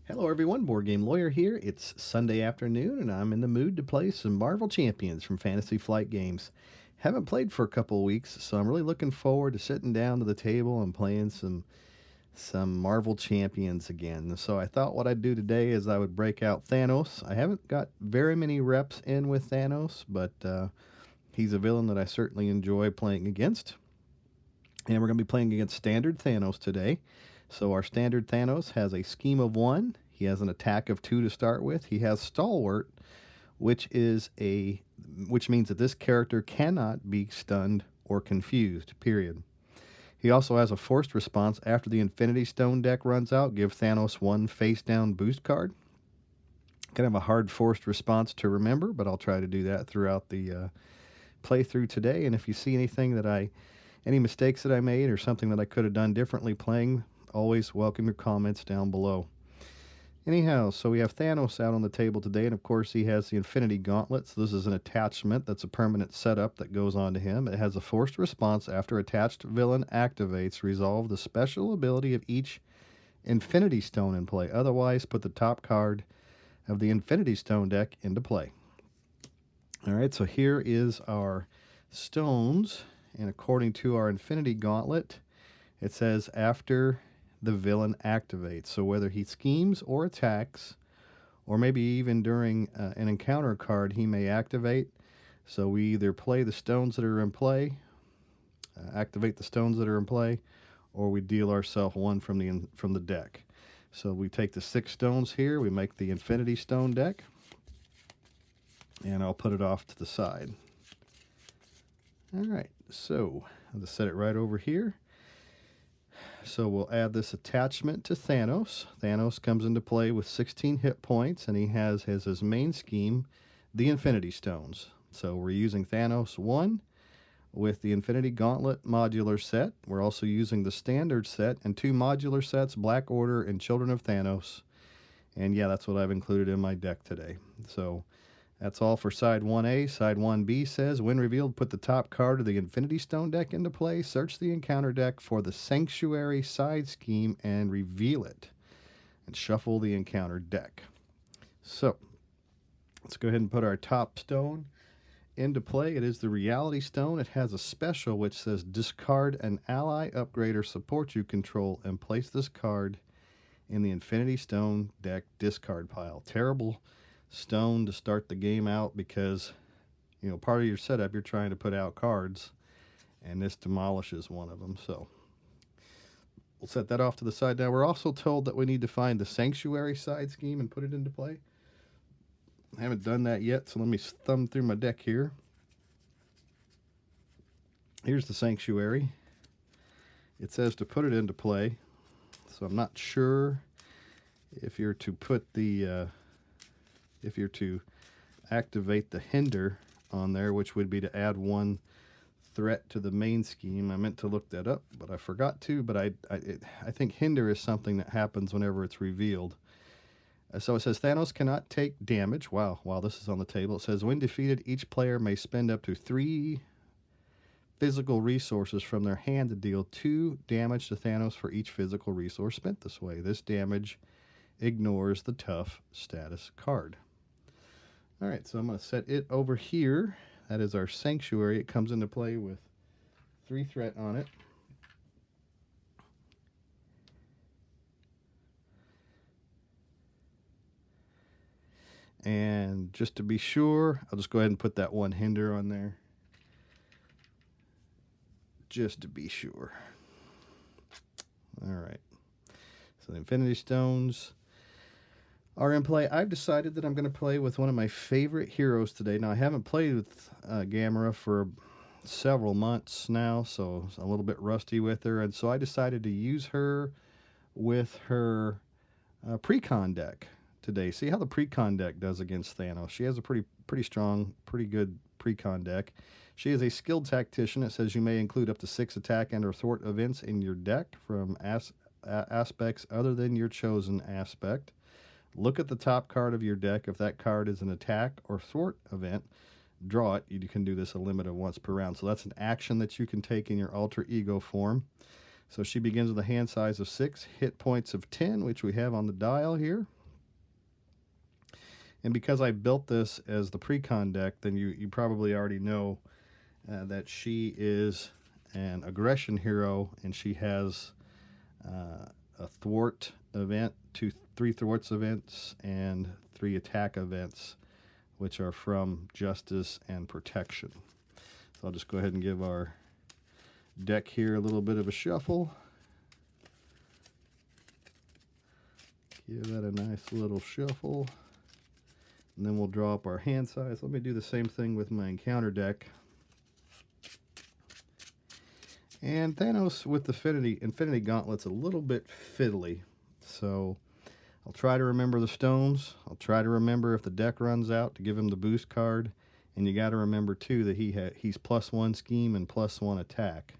Hello everyone, Board Game Lawyer here. It's Sunday afternoon and I'm in the mood to play some Marvel Champions from Fantasy Flight Games. Haven't played for a couple of weeks, so I'm really looking forward to sitting down to the table and playing some Marvel Champions again. So I thought what I'd do today is I would break out Thanos. I haven't got very many reps in with Thanos, but he's a villain that I certainly enjoy playing against. And we're going to be playing against Standard Thanos today. So our Standard Thanos has a scheme of 1. He has an attack of 2 to start with. He has Stalwart, which means that this character cannot be stunned or confused, period. He also has a forced response after the Infinity Stone deck runs out. Give Thanos 1 face-down boost card. Kind of a hard forced response to remember, but I'll try to do that throughout the playthrough today. And if you see any mistakes that I made or something that I could have done differently playing, always welcome your comments down below. Anyhow, so we have Thanos out on the table today, and of course he has the Infinity Gauntlet. So this is an attachment that's a permanent setup that goes on to him. It has a forced response after attached villain activates. Resolve the special ability of each Infinity Stone in play. Otherwise, put the top card of the Infinity Stone deck into play. Alright, so here is our stones, and according to our Infinity Gauntlet, it says after the villain activates. So whether he schemes or attacks, or maybe even during an encounter card, he may activate. So we either play the stones that are in play, activate the stones that are in play, or we deal ourselves 1 from the deck. So we take the 6 stones here, we make the Infinity Stone deck, and I'll put it off to the side. Alright, so I'll just set it right over here. So we'll add this attachment to Thanos. Thanos comes into play with 16 hit points, and he has his main scheme, the Infinity Stones. So we're using Thanos 1 with the Infinity Gauntlet modular set. We're also using the standard set and 2 modular sets, Black Order and Children of Thanos. And yeah, that's what I've included in my deck today. So that's all for Side 1A. Side 1B says, when revealed, put the top card of the Infinity Stone deck into play, search the encounter deck for the Sanctuary side scheme, and reveal it. And shuffle the encounter deck. So, let's go ahead and put our top stone into play. It is the Reality Stone. It has a special which says, discard an ally, upgrade, or support you control, and place this card in the Infinity Stone deck discard pile. Terrible stone to start the game out because, you know, part of your setup you're trying to put out cards, and this demolishes one of them. So we'll set that off to the side. Now we're also told that we need to find the Sanctuary side scheme and put it into play. I haven't done that yet, so let me thumb through my deck here. Here's the Sanctuary. It says to put it into play, so I'm not sure if you're to put the if you're to activate the hinder on there, which would be to add 1 threat to the main scheme. I meant to look that up, but I forgot to. But I think hinder is something that happens whenever it's revealed. So it says Thanos cannot take damage. Wow, while this is on the table, it says when defeated, each player may spend up to 3 physical resources from their hand to deal 2 damage to Thanos for each physical resource spent this way. This damage ignores the tough status card. Alright, so I'm going to set it over here. That is our Sanctuary. It comes into play with 3 threat on it. And just to be sure, I'll just go ahead and put that 1 hinder on there. Just to be sure. Alright. So the Infinity Stones are in play. I've decided that I'm going to play with one of my favorite heroes today. Now, I haven't played with Gamora for several months now, so I'm a little bit rusty with her. And so I decided to use her with her Precon deck today. See how the Precon deck does against Thanos. She has a pretty strong, pretty good Precon deck. She is a skilled tactician. It says you may include up to 6 attack and or thwart events in your deck from aspects other than your chosen aspect. Look at the top card of your deck. If that card is an attack or thwart event, draw it. You can do this a limit of once per round. So that's an action that you can take in your alter ego form. So she begins with a hand size of 6, hit points of 10, which we have on the dial here. And because I built this as the pre-con deck, then you probably already know that she is an aggression hero, and she has a thwart event, three thwarts events, and 3 attack events, which are from justice and protection. So I'll just go ahead and give our deck here a little bit of a shuffle. Give that a nice little shuffle. And then we'll draw up our hand size. Let me do the same thing with my encounter deck. And Thanos with the Infinity Gauntlet's a little bit fiddly. So I'll try to remember the stones. I'll try to remember if the deck runs out to give him the boost card. And you got to remember too that he's +1 scheme and +1 attack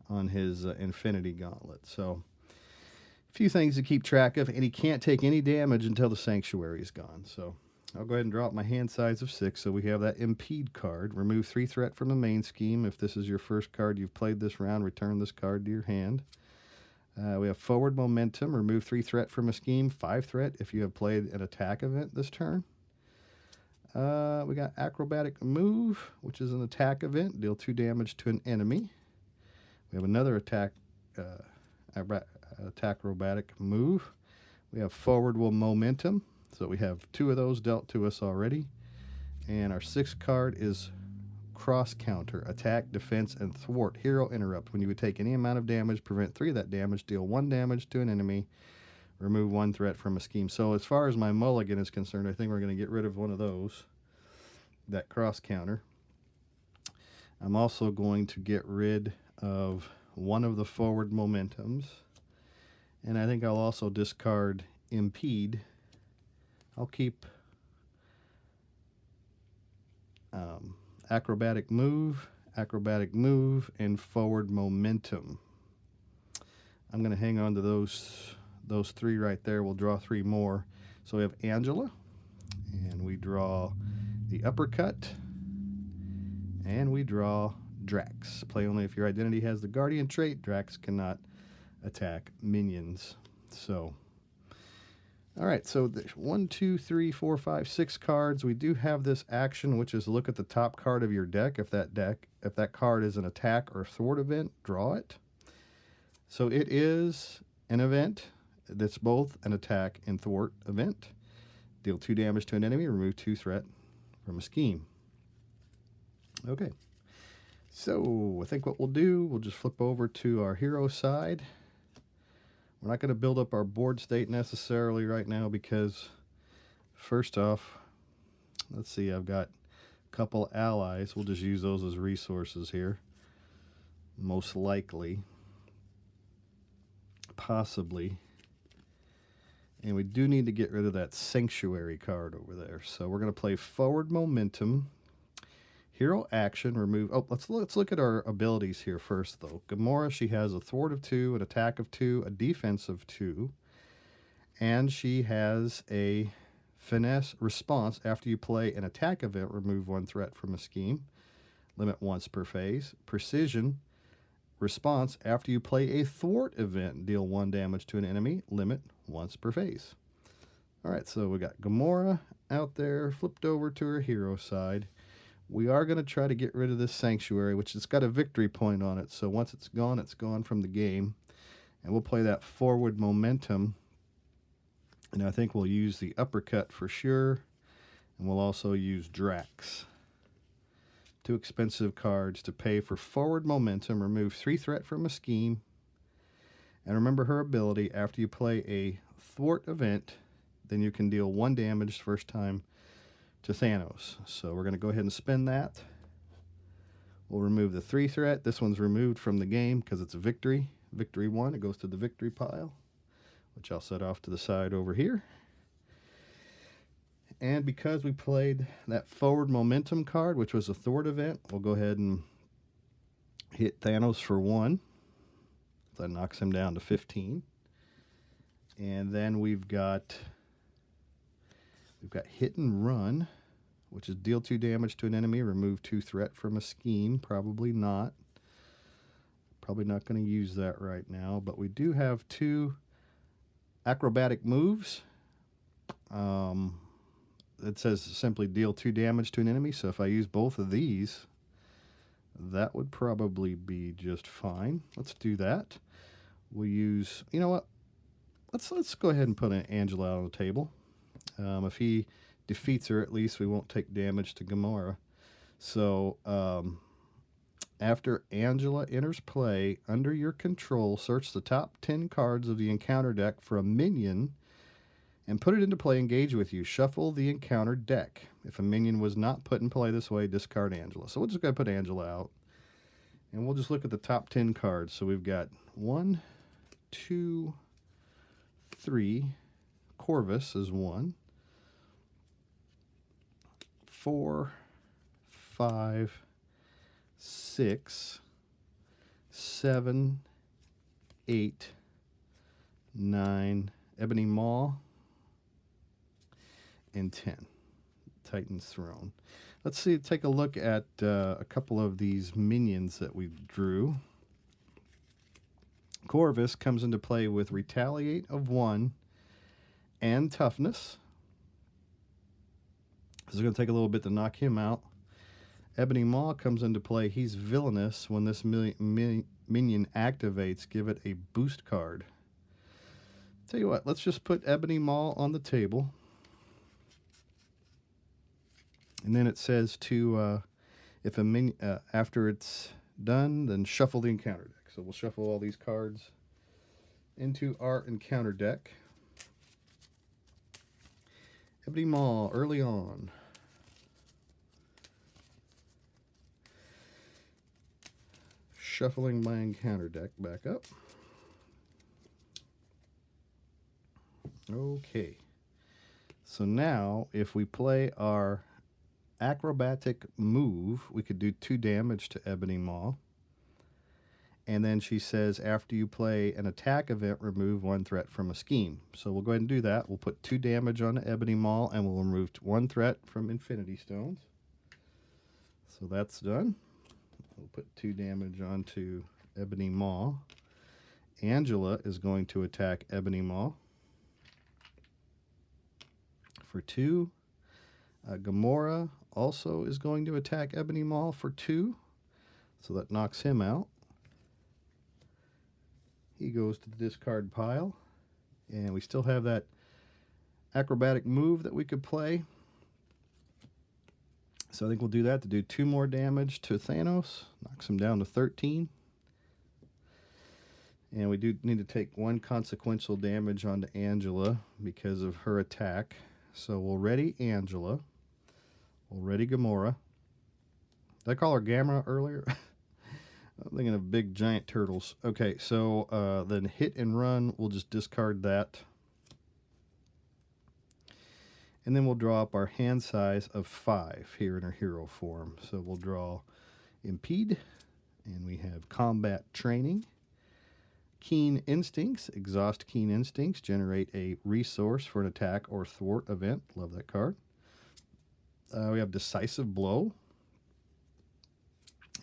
on his Infinity Gauntlet. So a few things to keep track of, and he can't take any damage until the Sanctuary is gone. So I'll go ahead and draw up my hand size of 6. So we have that Impede card. Remove 3 threat from the main scheme. If this is your first card you've played this round, return this card to your hand. We have Forward Momentum. Remove 3 threat from a scheme. 5 threat if you have played an attack event this turn. We got Acrobatic Move, which is an attack event. Deal 2 damage to an enemy. We have another acrobatic move. We have Forward Momentum. So we have 2 of those dealt to us already. And our 6th card is Cross Counter. Attack, Defense, and Thwart. Hero Interrupt. When you would take any amount of damage, prevent 3 of that damage, deal 1 damage to an enemy, remove 1 threat from a scheme. So as far as my mulligan is concerned, I think we're going to get rid of one of those, that Cross Counter. I'm also going to get rid of one of the Forward Momentums. And I think I'll also discard Impede. I'll keep Acrobatic Move, and Forward Momentum. I'm going to hang on to those 3 right there. We'll draw 3 more. So we have Angela, and we draw the Uppercut, and we draw Drax. Play only if your identity has the Guardian trait. Drax cannot attack minions. So all right, so there's 1, 2, 3, 4, 5, 6 cards. We do have this action, which is look at the top card of your deck. If that card is an attack or thwart event, draw it. So it is an event that's both an attack and thwart event. Deal 2 damage to an enemy, remove 2 threat from a scheme. Okay, so I think what we'll do, we'll just flip over to our hero side. We're not going to build up our board state necessarily right now because, first off, let's see, I've got a couple allies. We'll just use those as resources here. Most likely. Possibly. And we do need to get rid of that Sanctuary card over there. So we're going to play Forward Momentum. Hero action, remove... Oh, let's look at our abilities here first, though. Gamora, she has a thwart of 2, an attack of 2, a defense of 2. And she has a finesse response. After you play an attack event, remove 1 threat from a scheme. Limit once per phase. Precision response. After you play a thwart event, deal 1 damage to an enemy. Limit once per phase. All right, so we got Gamora out there, flipped over to her hero side. We are going to try to get rid of this Sanctuary, which has got a victory point on it. So once it's gone from the game. And we'll play that Forward Momentum. And I think we'll use the Uppercut for sure. And we'll also use Drax. 2 expensive cards to pay for Forward Momentum. Remove 3 threat from a scheme. And remember her ability. After you play a thwart event, then you can deal 1 damage first time to Thanos. So we're going to go ahead and spin that. We'll remove the 3 threat. This one's removed from the game because it's a victory. Victory 1. It goes to the victory pile, which I'll set off to the side over here. And because we played that Forward Momentum card, which was a thwart event, we'll go ahead and hit Thanos for 1. That knocks him down to 15. And then we've got Hit and Run, which is deal 2 damage to an enemy, remove 2 threat from a scheme. Probably not. Probably not going to use that right now, but we do have 2 acrobatic moves. it says simply deal 2 damage to an enemy. So if I use both of these, that would probably be just fine. Let's do that. We'll use, you know what? Let's go ahead and put an Angela out on the table. If he defeats her, at least we won't take damage to Gamora. So after Angela enters play, under your control, search the top 10 cards of the encounter deck for a minion and put it into play. Engage with you. Shuffle the encounter deck. If a minion was not put in play this way, discard Angela. So we'll just go put Angela out. And we'll just look at the top 10 cards. So we've got 1, 2, 3. Corvus is 1. 4, 5, 6, 7, 8, 9. Ebony Maw. And 10. Titan's Throne. Let's see, take a look at a couple of these minions that we drew. Corvus comes into play with Retaliate of 1 and Toughness. This is going to take a little bit to knock him out. Ebony Maw comes into play. He's villainous. When this minion activates, give it a boost card. Tell you what, let's just put Ebony Maw on the table. And then it says to, if a minion, after it's done, then shuffle the encounter deck. So we'll shuffle all these cards into our encounter deck. Ebony Maw early on. Shuffling my encounter deck back up. Okay. So now, if we play our acrobatic move, we could do 2 damage to Ebony Maw. And then she says, after you play an attack event, remove 1 threat from a scheme. So we'll go ahead and do that. We'll put 2 damage on Ebony Maw, and we'll remove 1 threat from Infinity Stones. So that's done. We'll put 2 damage onto Ebony Maw. Angela is going to attack Ebony Maw for 2. Gamora also is going to attack Ebony Maw for 2. So that knocks him out. He goes to the discard pile. And we still have that acrobatic move that we could play. So I think we'll do that to do 2 more damage to Thanos. Knocks him down to 13. And we do need to take 1 consequential damage onto Angela because of her attack. So we'll ready Angela. We'll ready Gamora. Did I call her Gamora earlier? I'm thinking of big giant turtles. Okay, so then hit and run. We'll just discard that. And then we'll draw up our hand size of 5 here in our hero form. So we'll draw Impede. And we have Combat Training. Keen Instincts. Exhaust Keen Instincts. Generate a resource for an attack or thwart event. Love that card. We have Decisive Blow.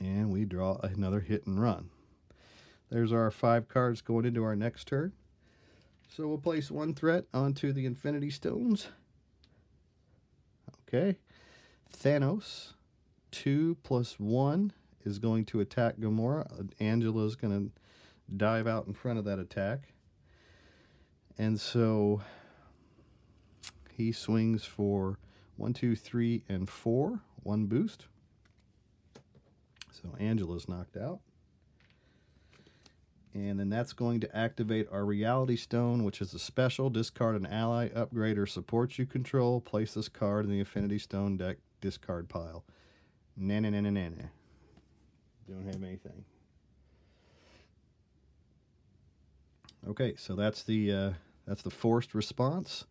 And we draw another hit and run. There's our 5 cards going into our next turn. So we'll place 1 threat onto the Infinity Stones. Okay. Thanos, 2 + 1 is going to attack Gamora. Angela's going to dive out in front of that attack. And so he swings for 1, 2, 3, and 4. 1 boost. So Angela's knocked out. And then that's going to activate our Reality Stone, which is a special. Discard an ally, upgrade, or support you control. Place this card in the Infinity Stone deck discard pile. Nah. Don't have anything. Okay, so that's the forced response.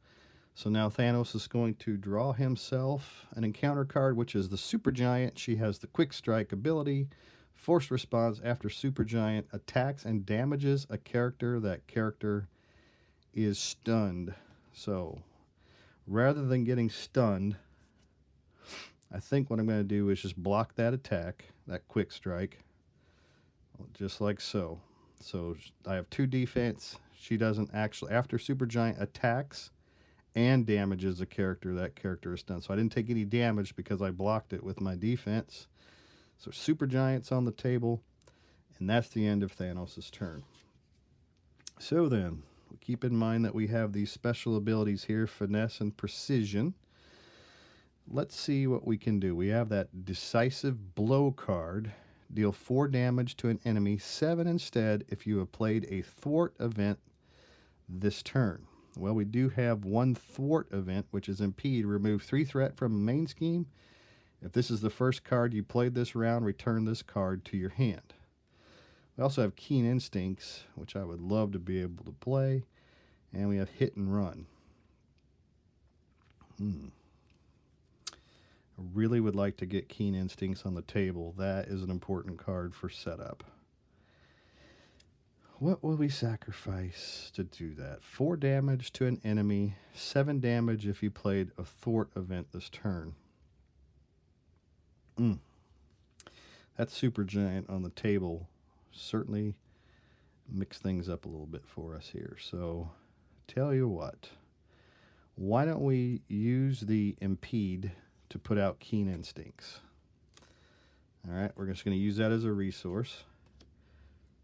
So now Thanos is going to draw himself an encounter card, which is the Supergiant. She has the Quick Strike ability. Forced response: after Supergiant attacks and damages a character, that character is stunned. So rather than getting stunned, I think what I'm going to do is just block that attack, that Quick Strike, just like so. So I have 2 defense. She doesn't actually, after Supergiant attacks and damages the character that character is done. So I didn't take any damage because I blocked it with my defense. So super giants on the table, and that's the end of Thanos' turn. So then, keep in mind that we have these special abilities here, finesse and precision. Let's see what we can do. We have that decisive blow card. Deal 4 damage to an enemy, 7 instead if you have played a thwart event this turn. Well, we do have one thwart event, which is impede. Remove 3 threat from a main scheme. If this is the first card you played this round, return this card to your hand. We also have keen instincts, which I would love to be able to play. And we have hit and run. I really would like to get keen instincts on the table. That is an important card for setup. What will we sacrifice to do that? 4 damage to an enemy, 7 damage if you played a thwart event this turn. That super giant on the table certainly mix things up a little bit for us here. So, tell you what, why don't we use the impede to put out keen instincts? All right, we're just going to use that as a resource.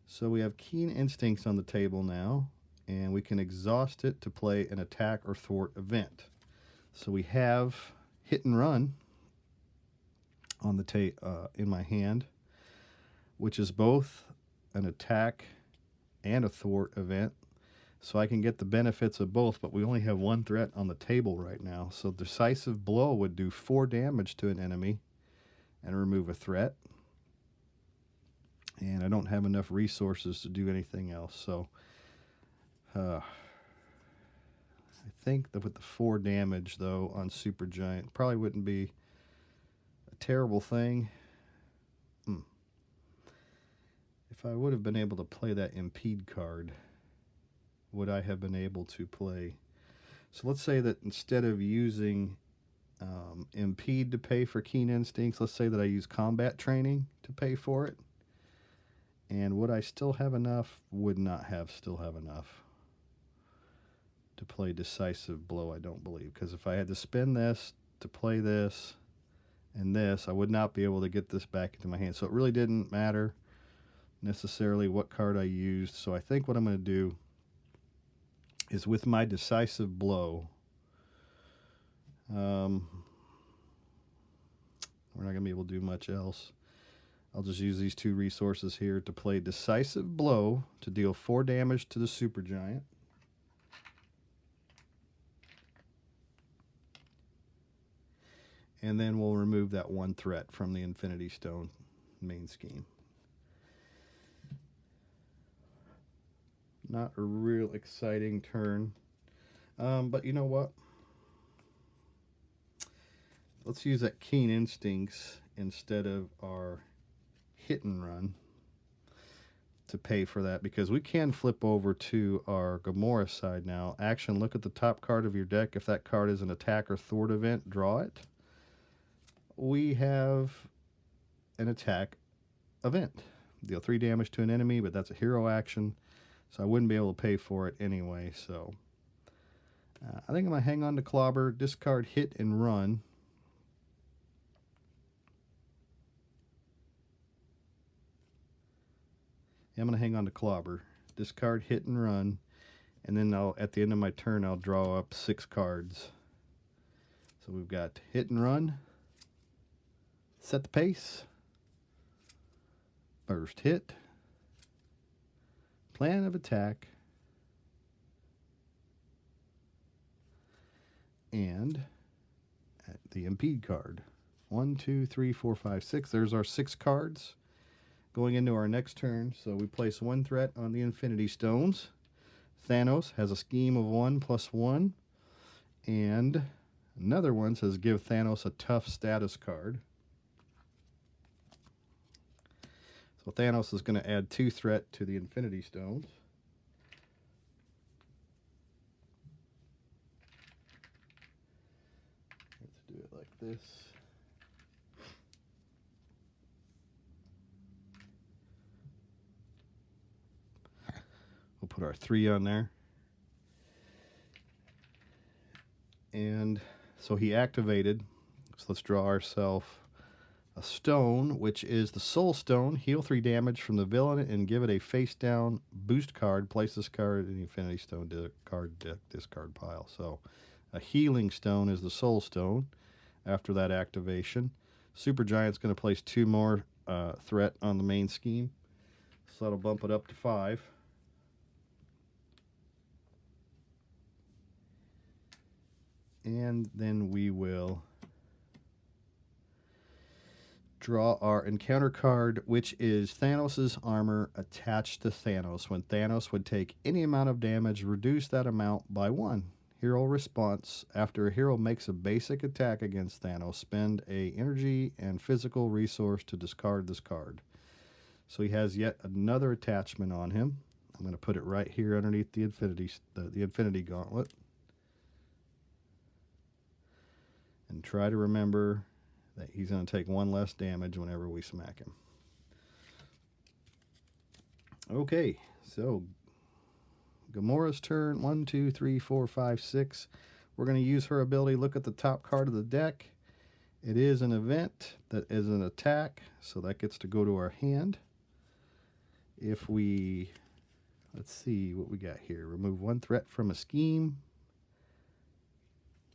So we have keen instincts on the table now, and we can exhaust it to play an attack or thwart event. So we have hit and run on the in my hand, which is both an attack and a thwart event. So I can get the benefits of both, but we only have 1 threat on the table right now. So decisive blow would do 4 damage to an enemy and remove a threat. And I don't have enough resources to do anything else. So I think that with the 4 damage, though, on Super Giant, probably wouldn't be a terrible thing. If I would have been able to play that impede card, would I have been able to play? So let's say that instead of using impede to pay for keen instincts, let's say that I use combat training to pay for it. And would I still have enough? Would not still have enough to play decisive blow, I don't believe. Because if I had to spend this to play this and this, I would not be able to get this back into my hand. So it really didn't matter necessarily what card I used. So I think what I'm going to do is with my decisive blow, we're not going to be able to do much else. I'll just use these 2 resources here to play decisive blow to deal 4 damage to the supergiant. And then we'll remove that 1 threat from the Infinity Stone main scheme. Not a real exciting turn. But you know what? Let's use that keen instincts instead of our hit and run to pay for that, because we can flip over to our Gamora side now. Action, look at the top card of your deck. If that card is an attack or thwart event, draw it. We have an attack event. Deal 3 damage to an enemy, but that's a hero action, so I wouldn't be able to pay for it anyway. So I think I'm going to hang on to Clobber, discard hit and run. I'm going to hang on to Clobber, discard hit and run, and then at the end of my turn, I'll draw up 6 cards. So we've got hit and run, set the pace, burst hit, plan of attack, and the impede card. 1, 2, 3, 4, 5, 6. There's our 6 cards going into our next turn. So we place 1 threat on the Infinity Stones. Thanos has a scheme of 1+1, and another one says give Thanos a tough status card. So Thanos is going to add 2 threat to the Infinity Stones. Let's do it like this. We'll put our 3 on there. And so he activated. So let's draw ourselves a stone, which is the Soul Stone. Heal 3 damage from the villain and give it a face down boost card. Place this card in the Infinity Stone discard pile. So a healing stone is the Soul Stone after that activation. Supergiant's going to place 2 more threat on the main scheme. So that'll bump it up to 5. And then we will draw our encounter card, which is Thanos' armor attached to Thanos. When Thanos would take any amount of damage, reduce that amount by 1. Hero response. After a hero makes a basic attack against Thanos, spend a energy and physical resource to discard this card. So he has yet another attachment on him. I'm going to put it right here underneath the Infinity Gauntlet. And try to remember that he's going to take 1 less damage whenever we smack him. Okay, so Gamora's turn. 1, 2, 3, 4, 5, 6. We're going to use her ability. Look at the top card of the deck. It is an event that is an attack, so that gets to go to our hand. If we, let's see what we got here. Remove 1 threat from a scheme.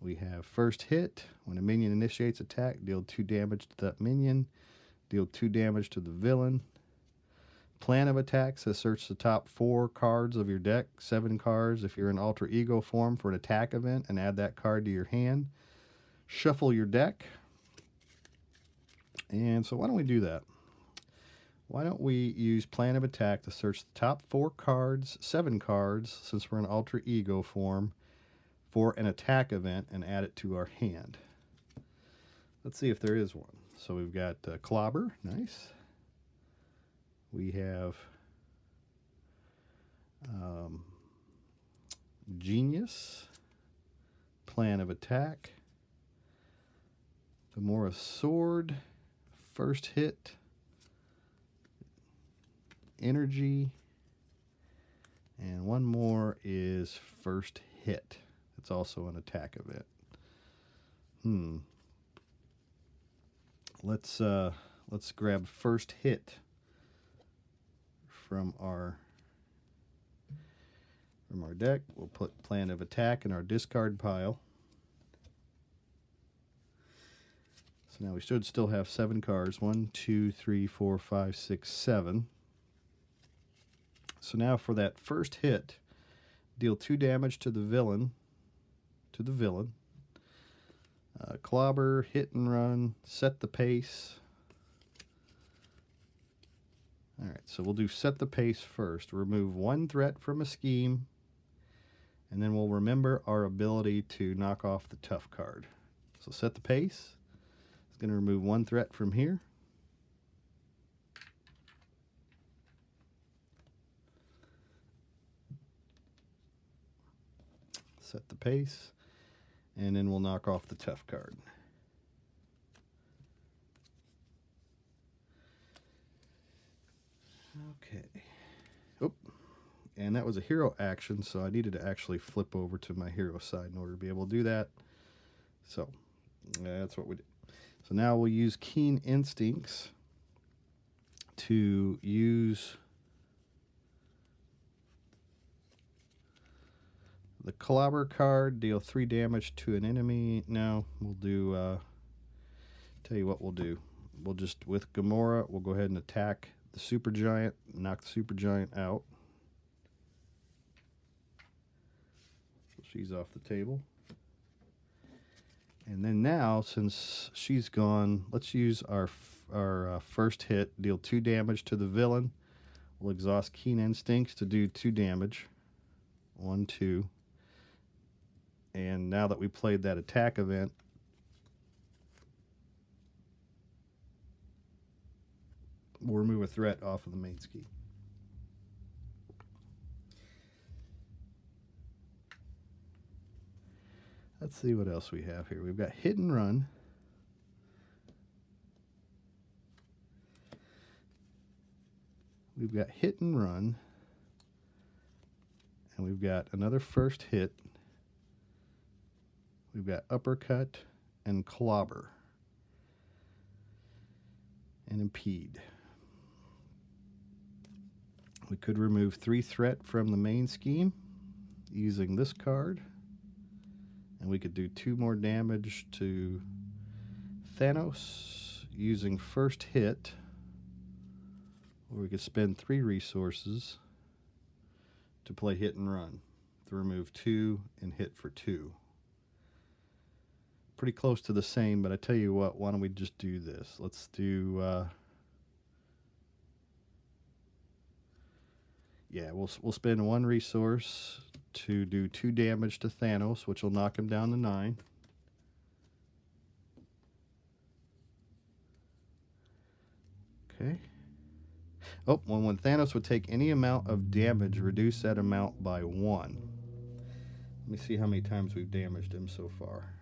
We have first hit. When a minion initiates attack, deal 2 damage to that minion. Deal 2 damage to the villain. Plan of attack says search the top 4 cards of your deck, 7 cards if you're in alter ego form for an attack event, and add that card to your hand. Shuffle your deck. And so why don't we do that? Why don't we use plan of attack to search the top 4 cards, 7 cards, since we're in alter ego form, for an attack event and add it to our hand. Let's see if there is one. So we've got Clobber, nice. We have Genius, Plan of Attack, Gamora's Sword, First Hit, Energy, and one more is First Hit. It's also an attack event. Let's grab First Hit from our deck. We'll put Plan of Attack in our discard pile. So now we should still have 7 cards. 1, 2, 3, 4, 5, 6, 7. So now for that first hit, deal 2 damage to the villain. Clobber, hit and run, set the pace. All right, so we'll do set the pace first. Remove 1 threat from a scheme, and then we'll remember our ability to knock off the tough card. So set the pace. It's going to remove 1 threat from here. Set the pace, and then we'll knock off the tough card. Okay. Oh, and that was a hero action, so I needed to actually flip over to my hero side in order to be able to do that. So that's what we did. So now we'll use Keen Instincts to use the Clobber card, deal 3 damage to an enemy. No, we'll do, tell you what we'll do. We'll just, with Gamora, we'll go ahead and attack the Supergiant, knock the Supergiant out. So she's off the table. And then now, since she's gone, let's use our first hit, deal 2 damage to the villain. We'll exhaust Keen Instincts to do 2 damage. 1, 2. And now that we played that attack event, we'll remove a threat off of the main scheme. Let's see what else we have here. We've got Hit and Run. We've got Hit and Run. And we've got another first hit. We've got uppercut and clobber and impede. We could remove 3 threat from the main scheme using this card. And we could do 2 more damage to Thanos using first hit. Or we could spend 3 resources to play hit and run to remove 2 and hit for 2. Pretty close to the same, but I tell you what, why don't we just do this? Let's do, yeah, we'll spend 1 resource to do 2 damage to Thanos, which will knock him down to 9. Okay. Oh, when Thanos would take any amount of damage, reduce that amount by 1. Let me see how many times we've damaged him so far.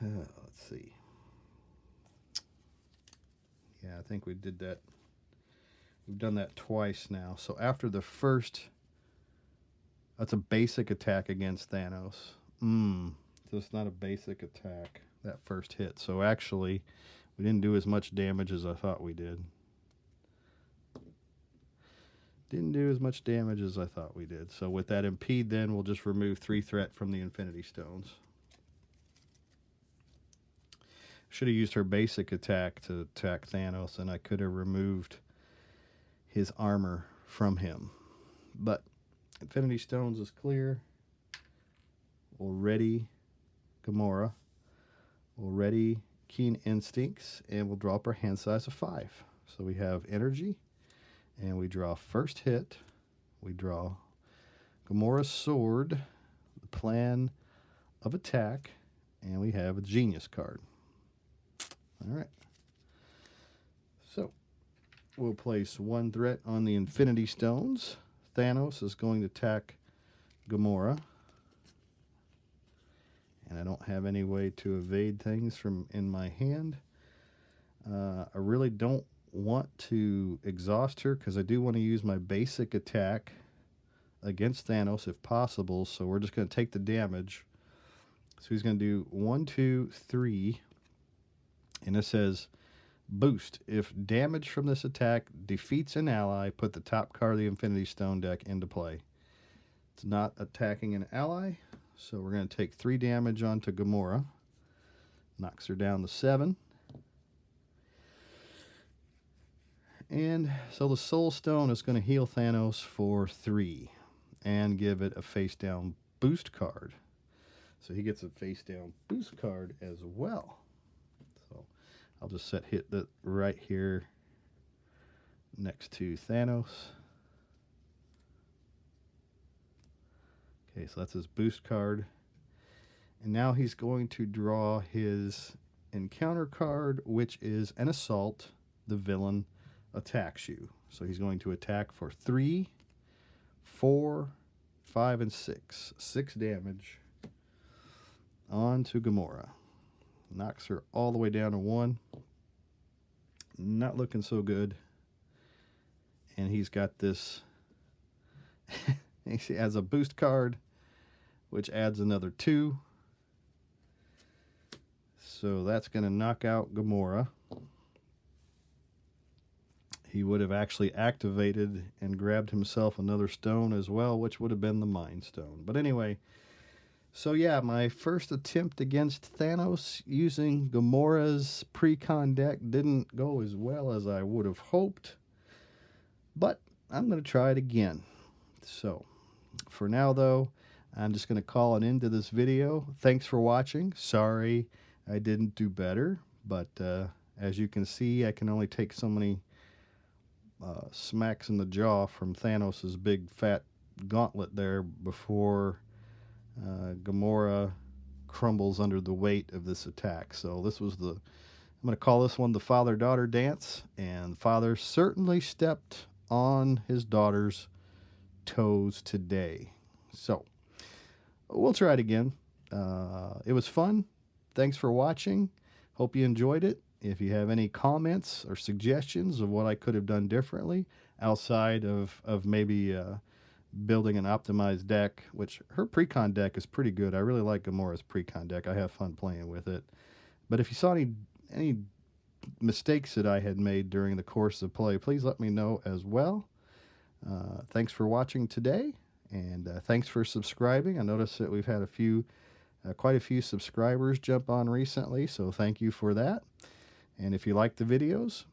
Let's see. Yeah, I think we did that. We've done that twice now. So after the first, that's a basic attack against Thanos. So it's not a basic attack, that first hit. So actually, we didn't do as much damage as I thought we did. Didn't do as much damage as I thought we did. So with that impede, then we'll just remove 3 threat from the Infinity Stones. Should have used her basic attack to attack Thanos, and I could have removed his armor from him. But Infinity Stones is clear. We'll ready Gamora. We'll ready Keen Instincts, and we'll draw up our hand size of 5. So we have energy, and we draw first hit. We draw Gamora's sword, the plan of attack, and we have a genius card. All right. So we'll place 1 threat on the Infinity Stones. Thanos is going to attack Gamora. And I don't have any way to evade things from in my hand. I really don't want to exhaust her because I do want to use my basic attack against Thanos if possible. So we're just going to take the damage. So he's going to do 1, 2, 3. And it says, boost. If damage from this attack defeats an ally, put the top card of the Infinity Stone deck into play. It's not attacking an ally, so we're going to take 3 damage onto Gamora. Knocks her down to 7. And so the Soul Stone is going to heal Thanos for 3 and give it a face-down boost card. So he gets a face-down boost card as well. So I'll just hit that right here next to Thanos. Okay, so that's his boost card. And now he's going to draw his encounter card, which is an assault. The villain attacks you. So he's going to attack for 3, 4, 5, and 6. 6 damage onto Gamora. Knocks her all the way down to 1. Not looking so good. And he's got this. He has a boost card, which adds another 2. So that's going to knock out Gamora. He would have actually activated and grabbed himself another stone as well, which would have been the Mind Stone. But anyway, so yeah, my first attempt against Thanos using Gamora's pre-con deck didn't go as well as I would have hoped. But I'm going to try it again. So, for now though, I'm just going to call an end to this video. Thanks for watching. Sorry I didn't do better, but as you can see, I can only take so many smacks in the jaw from Thanos' big fat gauntlet there before Gamora crumbles under the weight of this attack. So this was I'm going to call this one the father-daughter dance, and father certainly stepped on his daughter's toes today. So we'll try it again. It was fun. Thanks for watching. Hope you enjoyed it. If you have any comments or suggestions of what I could have done differently outside of maybe building an optimized deck, which her precon deck is pretty good. I really like Gamora's precon deck. I have fun playing with it. But if you saw any mistakes that I had made during the course of play, please let me know as well. Thanks for watching today, and thanks for subscribing. I noticed that we've had quite a few subscribers jump on recently, so thank you for that. And if you like the videos,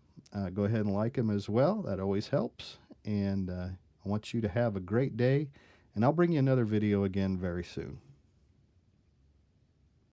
go ahead and like them as well. That always helps. And I want you to have a great day, and I'll bring you another video again very soon.